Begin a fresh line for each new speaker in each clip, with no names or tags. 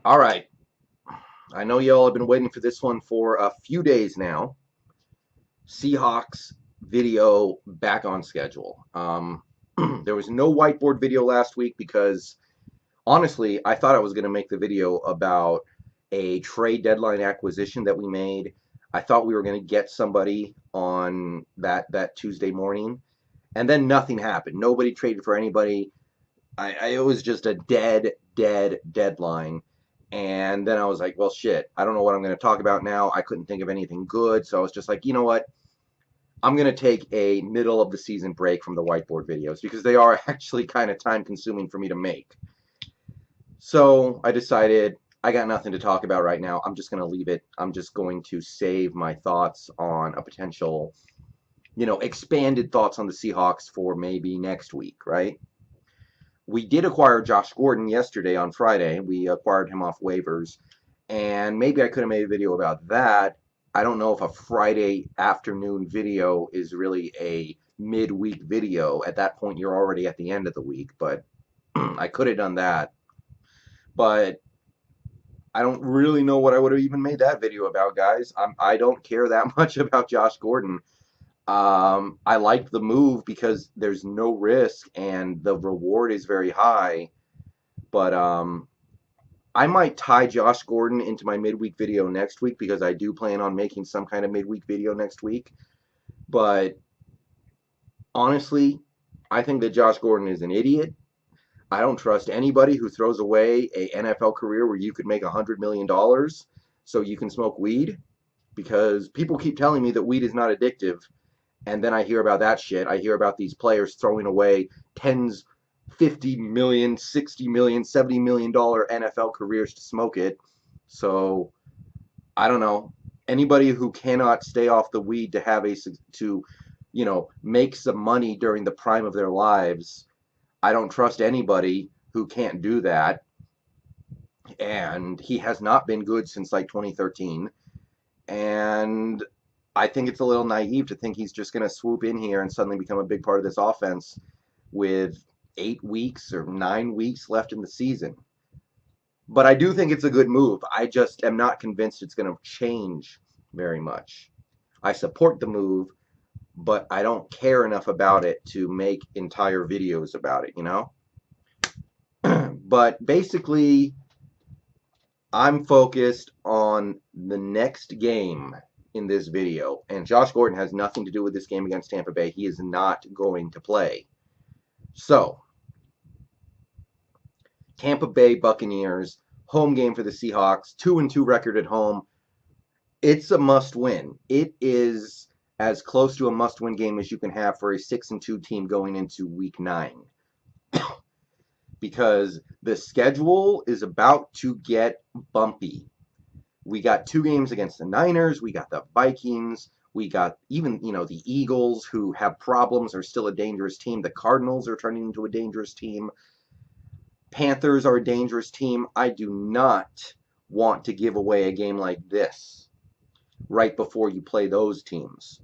All right. I know y'all have been waiting for this one for a few days now. Seahawks video back on schedule. There was no whiteboard video last week because honestly, I thought I was going to make the video about a trade deadline acquisition that we made. I thought we were going to get somebody on that Tuesday morning, and then nothing happened. Nobody traded for anybody. It was just a dead deadline. And then I was like, well, shit, I don't know what I'm going to talk about now. I couldn't think of anything good. So I was just like, you know what? I'm going to take a middle of the season break from the whiteboard videos because they are actually kind of time consuming for me to make. So I decided I got nothing to talk about right now. I'm just going to leave it. I'm just going to save my thoughts on a potential, expanded thoughts on the Seahawks for maybe next week, right? We did acquire Josh Gordon yesterday on Friday. We acquired him off waivers, and maybe I could have made a video about that. I don't know if a Friday afternoon video is really a midweek video. At that point, you're already at the end of the week, but I could have done that. But I don't really know what I would have even made that video about, guys. I don't care that much about Josh Gordon. I like the move because there's no risk and the reward is very high. But I might tie Josh Gordon into my midweek video next week because I do plan on making some kind of midweek video next week. But honestly, I think that Josh Gordon is an idiot. I don't trust anybody who throws away a NFL career where you could make $100 million so you can smoke weed because people keep telling me that weed is not addictive. And then I hear about that shit. I hear about these players throwing away tens, 50 million, 60 million, $70 million NFL careers to smoke it. So I don't know. Anybody who cannot stay off the weed to have to, make some money during the prime of their lives, I don't trust anybody who can't do that. And he has not been good since like 2013. And I think it's a little naive to think he's just going to swoop in here and suddenly become a big part of this offense with 8 weeks or 9 weeks left in the season. But I do think it's a good move. I just am not convinced it's going to change very much. I support the move, but I don't care enough about it to make entire videos about it? But basically, I'm focused on the next game in this video, and Josh Gordon has nothing to do with this game against Tampa Bay. He is not going to play. So, Tampa Bay Buccaneers, home game for the Seahawks, 2-2 record at home. It's a must win. It is as close to a must win game as you can have for a 6-2 team going into week 9 because the schedule is about to get bumpy. We got 2 games against the Niners. We got the Vikings. We got even, the Eagles, who have problems, are still a dangerous team. The Cardinals are turning into a dangerous team. Panthers are a dangerous team. I do not want to give away a game like this right before you play those teams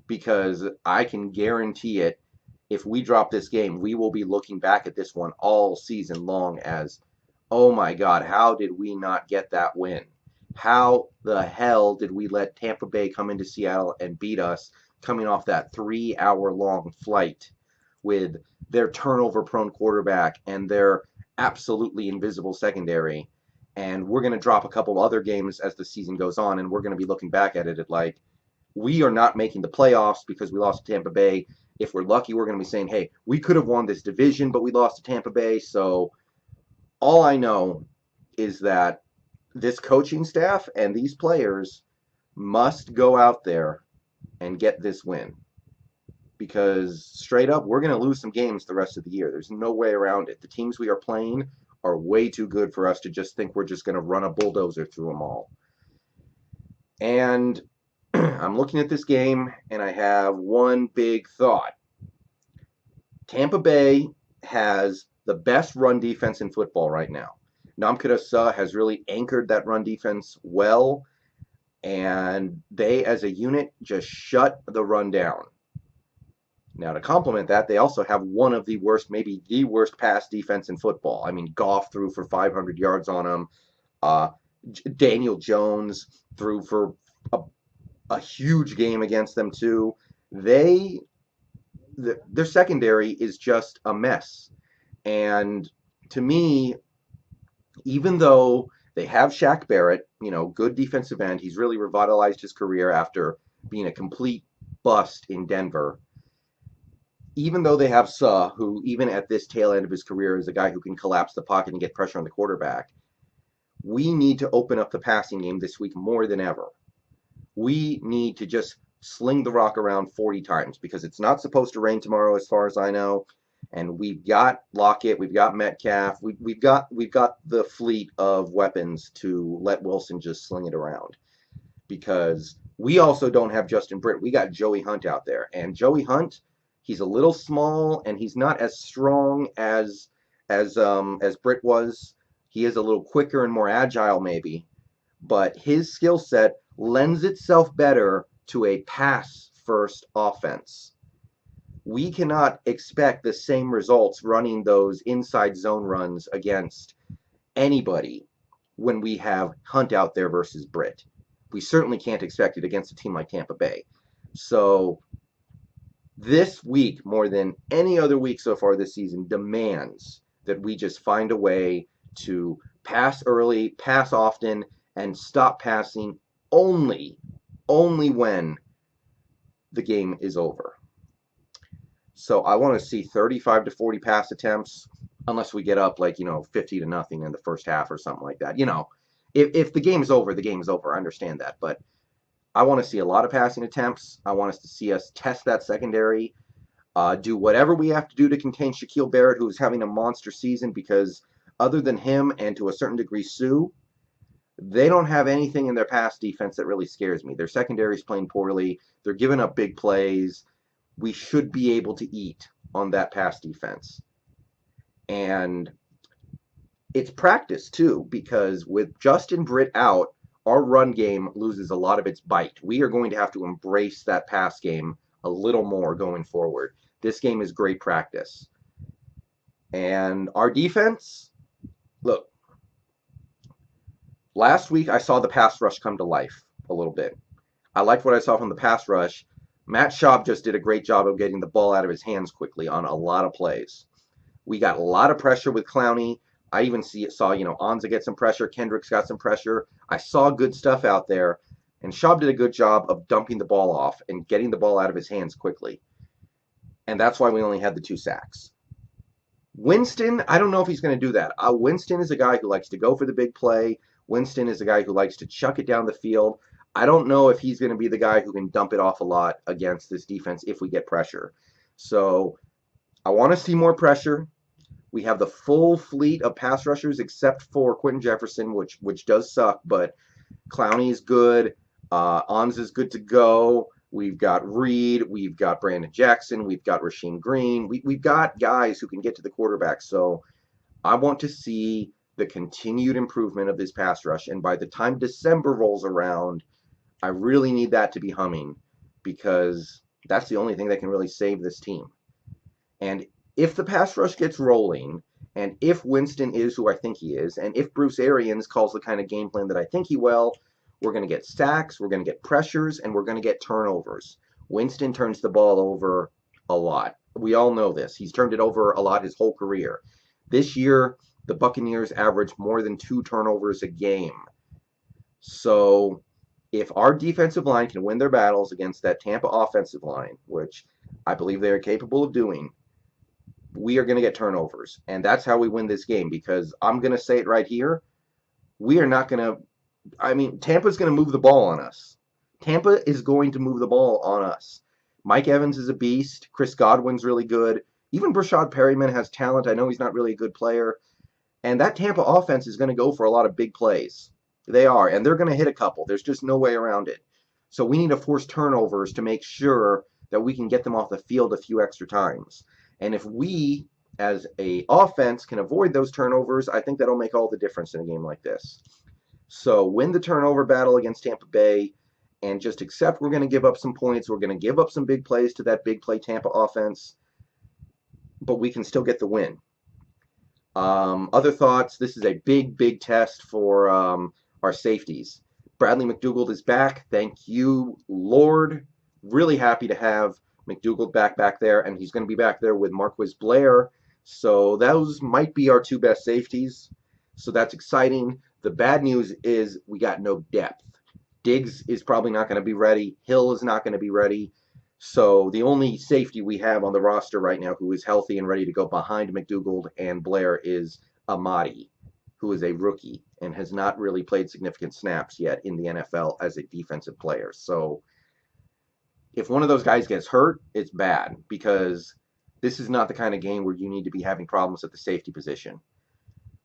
because I can guarantee it. If we drop this game, we will be looking back at this one all season long as, oh my God, how did we not get that win? How the hell did we let Tampa Bay come into Seattle and beat us coming off that 3 hour long flight with their turnover prone quarterback and their absolutely invisible secondary? And we're going to drop a couple other games as the season goes on, and we're going to be looking back at it at like, we are not making the playoffs because we lost to Tampa Bay. If we're lucky, we're going to be saying, hey, we could have won this division, but we lost to Tampa Bay. So all I know is that this coaching staff and these players must go out there and get this win because straight up, we're going to lose some games the rest of the year. There's no way around it. The teams we are playing are way too good for us to just think we're just going to run a bulldozer through them all. And I'm looking at this game and I have one big thought. Tampa Bay has the best run defense in football right now. Namkita Suh has really anchored that run defense well, and they as a unit just shut the run down. Now, to complement that, they also have one of the worst, maybe the worst pass defense in football. I mean, Goff threw for 500 yards on them. Uh, Daniel Jones threw for a, a huge game against them too. Their secondary is just a mess. And to me, even though they have Shaq Barrett, good defensive end, he's really revitalized his career after being a complete bust in Denver. Even though they have Suh, who even at this tail end of his career is a guy who can collapse the pocket and get pressure on the quarterback, we need to open up the passing game this week more than ever. We need to just sling the rock around 40 times because it's not supposed to rain tomorrow, as far as I know. And we've got Lockett, we've got Metcalf, we've got the fleet of weapons to let Wilson just sling it around. Because we also don't have Justin Britt. We got Joey Hunt out there, and Joey Hunt, he's a little small and he's not as strong as Britt was. He is a little quicker and more agile, maybe, but his skill set lends itself better to a pass-first offense. We cannot expect the same results running those inside zone runs against anybody when we have Hunt out there versus Britt. We certainly can't expect it against a team like Tampa Bay. So this week, more than any other week so far this season, demands that we just find a way to pass early, pass often, and stop passing only when the game is over. So I want to see 35 to 40 pass attempts, unless we get up 50 to nothing in the first half or something like that. If the game is over, the game is over. I understand that, but I want to see a lot of passing attempts. I want us to see us test that secondary, do whatever we have to do to contain Shaquille Barrett, who's having a monster season, because other than him and to a certain degree Sue, they don't have anything in their pass defense that really scares me. Their secondary is playing poorly. They're giving up big plays. We should be able to eat on that pass defense. And it's practice too, because with Justin Britt out, our run game loses a lot of its bite. We are going to have to embrace that pass game a little more going forward. This game is great practice. And our defense, look, last week I saw the pass rush come to life a little bit. I liked what I saw from the pass rush. Matt Schaub just did a great job of getting the ball out of his hands quickly on a lot of plays. We got a lot of pressure with Clowney. I even saw, Anza get some pressure. Kendricks got some pressure. I saw good stuff out there. And Schaub did a good job of dumping the ball off and getting the ball out of his hands quickly. And that's why we only had the 2 sacks. Winston, I don't know if he's going to do that. Winston is a guy who likes to go for the big play. Winston is a guy who likes to chuck it down the field. I don't know if he's going to be the guy who can dump it off a lot against this defense if we get pressure. So I want to see more pressure. We have the full fleet of pass rushers except for Quentin Jefferson, which does suck, but Clowney is good. Ons is good to go. We've got Reed. We've got Brandon Jackson. We've got Rasheem Green. We've got guys who can get to the quarterback. So I want to see the continued improvement of this pass rush. And by the time December rolls around, I really need that to be humming, because that's the only thing that can really save this team. And if the pass rush gets rolling, and if Winston is who I think he is, and if Bruce Arians calls the kind of game plan that I think he will, we're going to get sacks, we're going to get pressures, and we're going to get turnovers. Winston turns the ball over a lot. We all know this. He's turned it over a lot his whole career. This year, the Buccaneers average more than 2 turnovers a game. So if our defensive line can win their battles against that Tampa offensive line, which I believe they are capable of doing, we are going to get turnovers. And that's how we win this game, because I'm going to say it right here. We are not going to, Tampa's going to move the ball on us. Tampa is going to move the ball on us. Mike Evans is a beast. Chris Godwin's really good. Even Brashad Perryman has talent. I know he's not really a good player. And that Tampa offense is going to go for a lot of big plays. They are, and they're going to hit a couple. There's just no way around it. So we need to force turnovers to make sure that we can get them off the field a few extra times. And if we, as a offense, can avoid those turnovers, I think that'll make all the difference in a game like this. So win the turnover battle against Tampa Bay, and just accept we're going to give up some points. We're going to give up some big plays to that big play Tampa offense, but we can still get the win. Other thoughts, this is a big test for our safeties. Bradley McDougald is back. Thank you, Lord. Really happy to have McDougald back there, and he's going to be back there with Marquise Blair. So those might be our two best safeties. So that's exciting. The bad news is we got no depth. Diggs is probably not going to be ready. Hill is not going to be ready. So the only safety we have on the roster right now who is healthy and ready to go behind McDougald and Blair is Amadi, who is a rookie and has not really played significant snaps yet in the NFL as a defensive player. So if one of those guys gets hurt, it's bad because this is not the kind of game where you need to be having problems at the safety position.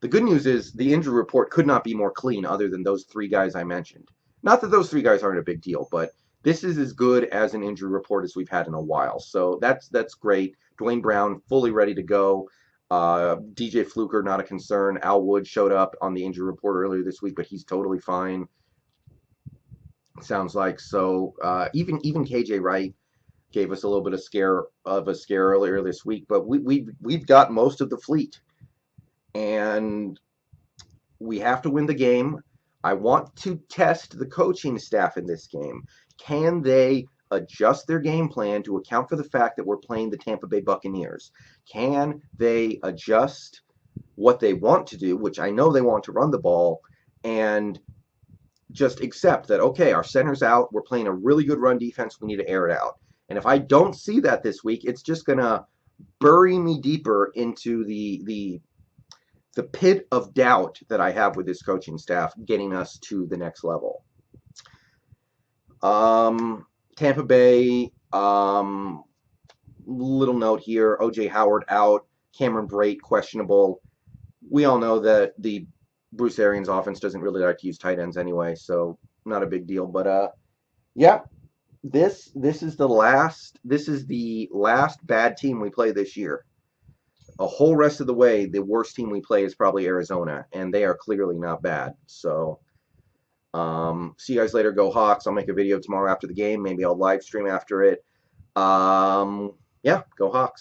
The good news is the injury report could not be more clean other than those three guys I mentioned. Not that those three guys aren't a big deal, but this is as good as an injury report as we've had in a while. So that's great. Dwayne Brown fully ready to go. DJ Fluker, not a concern. Al Wood showed up on the injury report earlier this week, but he's totally fine. Sounds like so. Even KJ Wright gave us a little bit of a scare earlier this week, but we've got most of the fleet, and we have to win the game. I want to test the coaching staff in this game. Can they adjust their game plan to account for the fact that we're playing the Tampa Bay Buccaneers? Can they adjust what they want to do, which I know they want to run the ball, and just accept that, okay, our center's out, we're playing a really good run defense, we need to air it out. And if I don't see that this week, it's just going to bury me deeper into the pit of doubt that I have with this coaching staff getting us to the next level. Tampa Bay, little note here, O.J. Howard out, Cameron Brate questionable. We all know that the Bruce Arians offense doesn't really like to use tight ends anyway, so not a big deal. But yeah, this is the last bad team we play this year. A whole rest of the way, the worst team we play is probably Arizona, and they are clearly not bad. So see you guys later. Go Hawks. I'll make a video tomorrow after the game. Maybe I'll live stream after it. Yeah, go Hawks.